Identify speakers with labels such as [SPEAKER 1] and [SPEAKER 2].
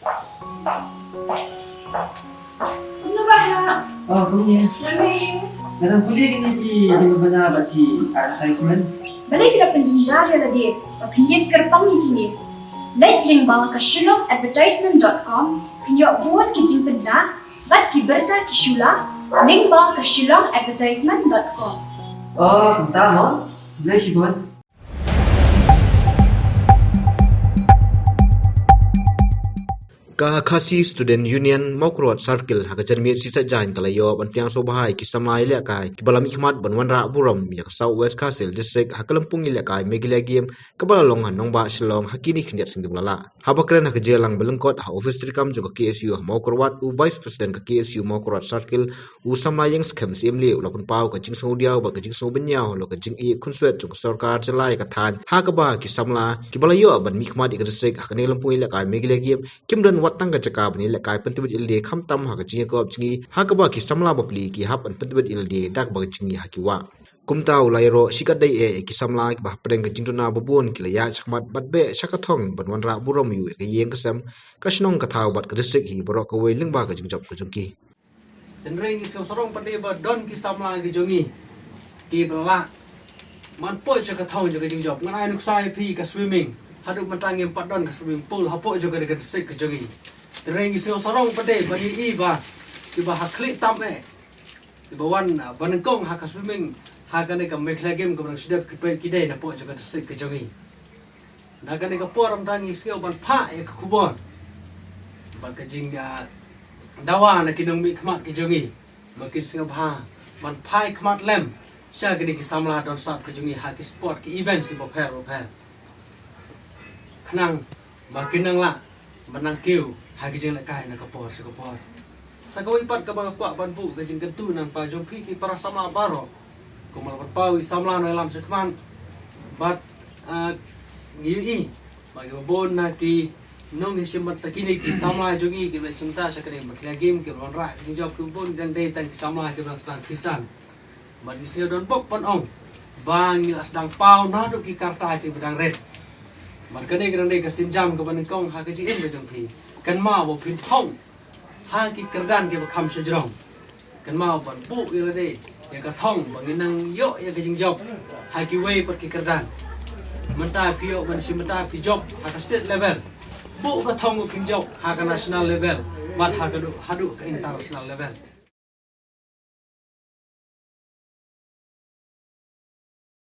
[SPEAKER 1] Ano ba ha?
[SPEAKER 2] Oh, kuya.
[SPEAKER 1] Lamig.
[SPEAKER 2] Narang puli kiniki di mabana bagi advertisement.
[SPEAKER 1] Balay sila penjenjar ya lagi. Papinyin kerpang ini. Like link bawah ke shillongadvertisement.com. Pinyo buat kijing pedla. Bat kiberta kishula. Link bawah ke shillongadvertisement.com.
[SPEAKER 2] Oh, kumta mo? Bilay si Bon.
[SPEAKER 3] Khasi Student Union Maukrot Circle hakajarmi sisa jain talayo ban piang so bahai ki samai le kai ki balami khmat banwan ra buram yak South West Castle District hakalampung ile kai megila game kabala long han nongba shilong hakini khindiat singdulala habakren hakajelang belengkot ha office trikam juga KSU Maukrot u vice president ka KSU Maukrot Circle u samai yang scam simli ulapun pau ka jing saudiaw ba ka jing saubenyao lo ka jing i khunsuet jung sarkar chelai ka than hakaba ki samla ki balayo ban mi khmat ik district hakani lampung ile kai megila game kimdan tangga cakap ni lekai pentibit ilde kham tam ha kacing ko chingi ha ka ba ki samla bapli ki hap an pentibit ilde dak ba chingi ha ki wa kumta ulairo sikat dai e ki samla ki ba pedeng ka jingtuna babun ki ya chakmat batbe shakathong banwan ra buram yu ka yeng kasam kasnong ka thau bat ka district hi borok ka wei lingba ka jingjop ka jungki
[SPEAKER 4] denreng ki sorong pati ba don ki samla ki jongi ki bela man poi shakathong ka jingjop ngan ai nuk sai pi ka swimming haduk matangin padon ke swimming pool hapo juga dekat sik ke jogi terengi sio sorong pade bani iba tiba haklik tam tiba wan banengkong hak swimming hakane ka mekla game ka sedap kidai na po juga sik ke jogi nagane ka poram tangi sio ban pha ke kubon ban ka jing dawa na kinong mi khmat ke jogi makin sio bha ban phai khmat lem sha ke ki samla don sap ke jogi hak sport ke event ki boper nang makin nang la menang kiu hagi jeng lekai na kapor sekapor sakawi pat ka bang kwa ban bu ka jeng kentu nan pa jong pi ki para samla baro kumal pat pawi samla na lam sekman bat ngi bagi babon na ki nong ni simat takini ki samla jogi ki me simta sakane makla game ki ron ra jeng job ki bon dan dei tan ki samla ki tan kisan bagi sio don bok pan ong bang ni asdang pau na do ki karta ki bedang red Markane grande ka sinjam ka banengkong ha ka jing bejong phi kan ma bo phin thong ha ki kerdan ke kham sejrong kan ma ban bu ira de ya ka thong banginang yo ya ka jing job ha ki wei pat ki kerdan menta ki yo ban simenta ki job ha ka state level bu ka thong ko phin job ha ka national level mat ha ka hadu ka international level